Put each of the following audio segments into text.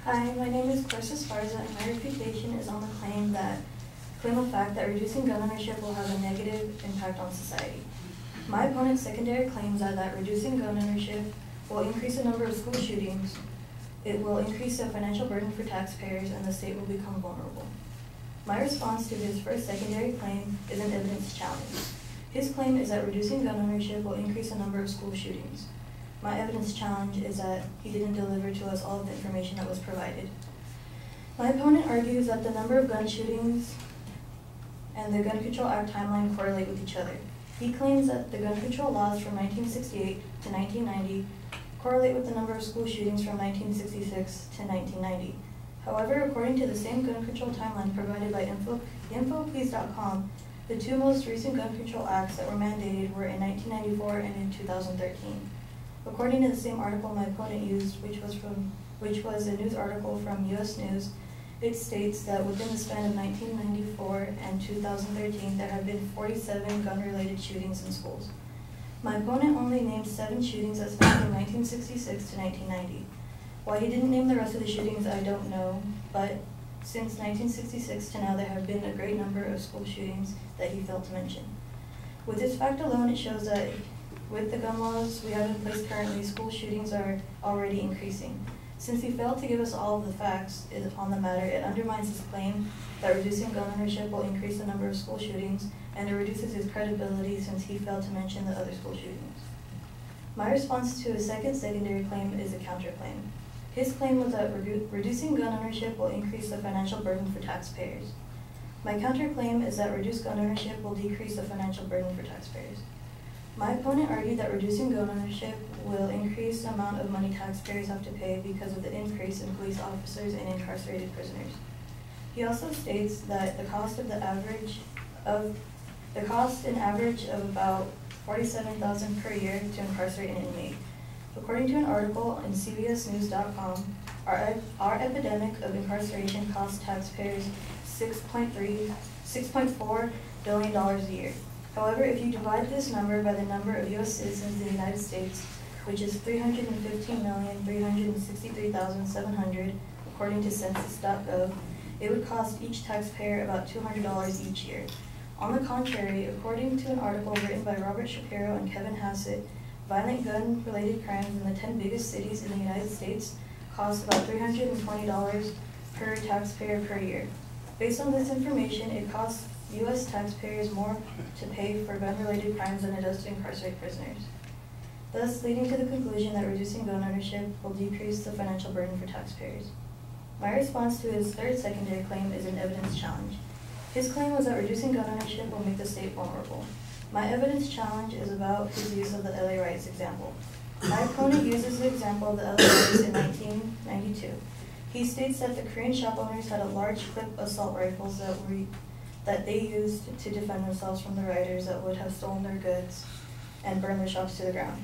Hi, my name is Clarissa Refutation, and my refutation is on the claim of fact that reducing gun ownership will have a negative impact on society. My opponent's secondary claims are that reducing gun ownership will increase the number of school shootings, it will increase the financial burden for taxpayers, and the state will become vulnerable. My response to his first secondary claim is an evidence challenge. His claim is that reducing gun ownership will increase the number of school shootings. My evidence challenge is that he didn't deliver to us all of the information that was provided. My opponent argues that the number of gun shootings and the Gun Control Act timeline correlate with each other. He claims that the gun control laws from 1968 to 1990 correlate with the number of school shootings from 1966 to 1990. However, according to the same gun control timeline provided by infoplease.com, the two most recent gun control acts that were mandated were in 1994 and in 2013. According to the same article my opponent used, which was a news article from U.S. News, it states that within the span of 1994 and 2013, there have been 47 gun-related shootings in schools. My opponent only named 7 shootings that spanned from 1966 to 1990. Why he didn't name the rest of the shootings, I don't know, but since 1966 to now, there have been a great number of school shootings that he failed to mention. With this fact alone, it shows that with the gun laws we have in place currently, school shootings are already increasing. Since he failed to give us all of the facts on the matter, it undermines his claim that reducing gun ownership will increase the number of school shootings, and it reduces his credibility since he failed to mention the other school shootings. My response to his second secondary claim is a counterclaim. His claim was that reducing gun ownership will increase the financial burden for taxpayers. My counterclaim is that reduced gun ownership will decrease the financial burden for taxpayers. My opponent argued that reducing gun ownership will increase the amount of money taxpayers have to pay because of the increase in police officers and incarcerated prisoners. He also states that the cost in average of about $47,000 per year to incarcerate an inmate. According to an article on CBSNews.com, our epidemic of incarceration costs taxpayers $6.4 billion a year. However, if you divide this number by the number of U.S. citizens in the United States, which is 315,363,700, according to census.gov, it would cost each taxpayer about $200 each year. On the contrary, according to an article written by Robert Shapiro and Kevin Hassett, violent gun-related crimes in the 10 biggest cities in the United States cost about $320 per taxpayer per year. Based on this information, it costs U.S. taxpayers more to pay for gun-related crimes than it does to incarcerate prisoners, thus leading to the conclusion that reducing gun ownership will decrease the financial burden for taxpayers. My response to his third secondary claim is an evidence challenge. His claim was that reducing gun ownership will make the state vulnerable. My evidence challenge is about his use of the LA riots example. My opponent uses the example of the LA riots in 1992. He states that the Korean shop owners had a large clip assault rifles that they used to defend themselves from the rioters that would have stolen their goods and burned their shops to the ground.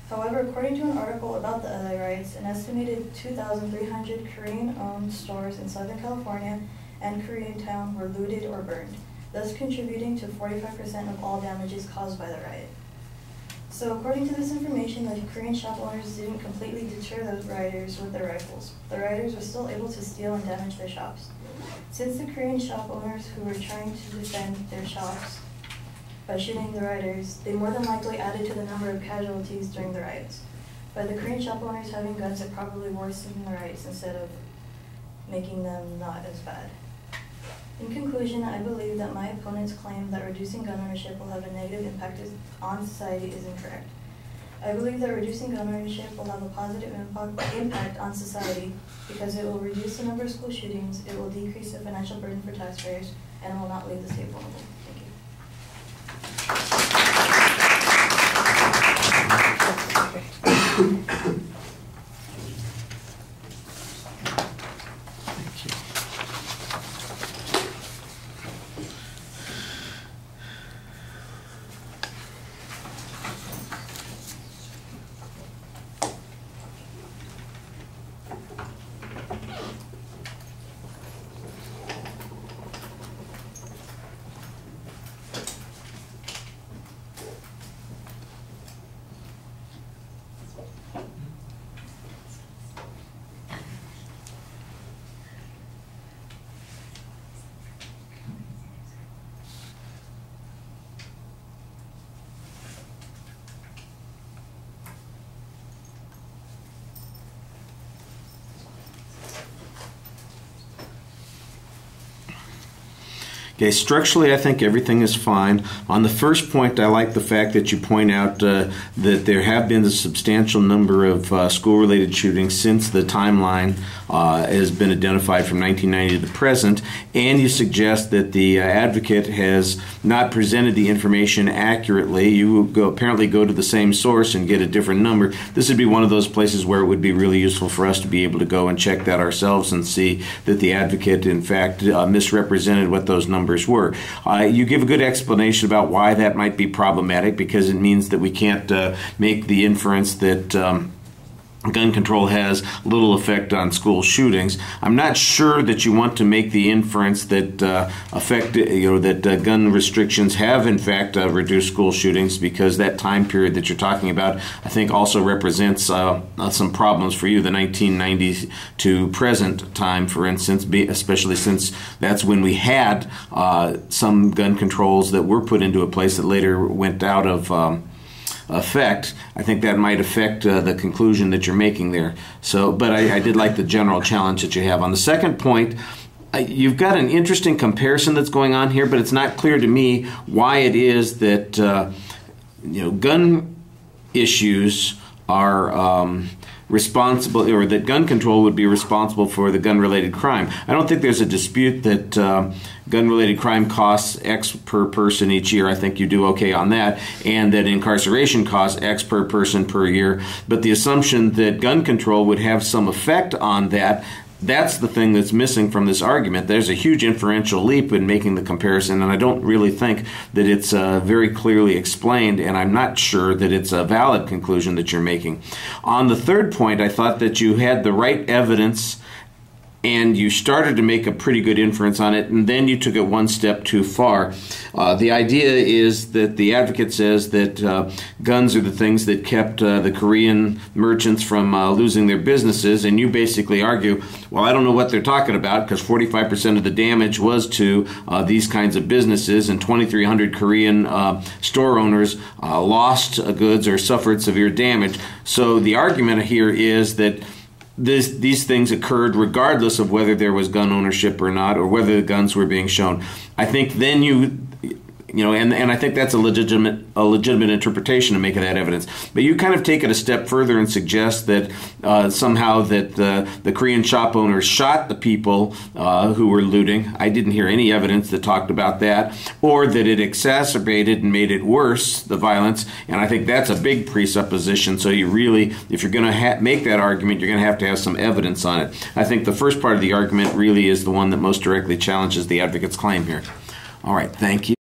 However, according to an article about the LA riots, an estimated 2,300 Korean-owned stores in Southern California and Koreatown were looted or burned, thus contributing to 45% of all damages caused by the riot. So according to this information, the Korean shop owners didn't completely deter those rioters with their rifles. The rioters were still able to steal and damage their shops. Since the Korean shop owners who were trying to defend their shops by shooting the rioters, they more than likely added to the number of casualties during the riots. By the Korean shop owners having guns, it probably worsened the riots instead of making them not as bad. In conclusion, I believe that my opponent's claim that reducing gun ownership will have a negative impact on society is incorrect. I believe that reducing gun ownership will have a positive impact on society because it will reduce the number of school shootings, it will decrease the financial burden for taxpayers, and it will not leave the state vulnerable. Thank you. Okay, structurally I think everything is fine. On the first point, I like the fact that you point out that there have been a substantial number of school-related shootings since the timeline has been identified from 1990 to the present, and you suggest that the advocate has not presented the information accurately. You apparently go to the same source and get a different number. This would be one of those places where it would be really useful for us to be able to go and check that ourselves and see that the advocate in fact misrepresented what those numbers were. You give a good explanation about why that might be problematic, because it means that we can't make the inference that gun control has little effect on school shootings. I'm not sure that you want to make the inference that that gun restrictions have in fact reduced school shootings, because that time period that you're talking about I think also represents some problems for you, the 1990s to present time, for instance, especially since that's when we had some gun controls that were put into a place that later went out of effect. I think that might affect the conclusion that you're making there. So, but I did like the general challenge that you have. On the second point, you've got an interesting comparison that's going on here, but it's not clear to me why it is that gun issues are responsible, or that gun control would be responsible for the gun-related crime. I don't think there's a dispute that gun-related crime costs X per person each year. I think you do okay on that, and that incarceration costs X per person per year. But the assumption that gun control would have some effect on that, that's the thing that's missing from this argument. There's a huge inferential leap in making the comparison, and I don't really think that it's very clearly explained, and I'm not sure that it's a valid conclusion that you're making. On the third point, I thought that you had the right evidence and you started to make a pretty good inference on it, and then you took it one step too far. The idea is that the advocate says that guns are the things that kept the Korean merchants from losing their businesses, and you basically argue, well, I don't know what they're talking about, because 45% of the damage was to these kinds of businesses, and 2,300 Korean store owners lost goods or suffered severe damage. So the argument here is that these things occurred regardless of whether there was gun ownership or not, or whether the guns were being shown. I think then and I think that's a legitimate interpretation to make of that evidence. But you kind of take it a step further and suggest that somehow that the Korean shop owners shot the people who were looting. I didn't hear any evidence that talked about that, or that it exacerbated and made it worse, the violence. And I think that's a big presupposition. So you really, if you're going to make that argument, you're going to have some evidence on it. I think the first part of the argument really is the one that most directly challenges the advocate's claim here. All right, thank you.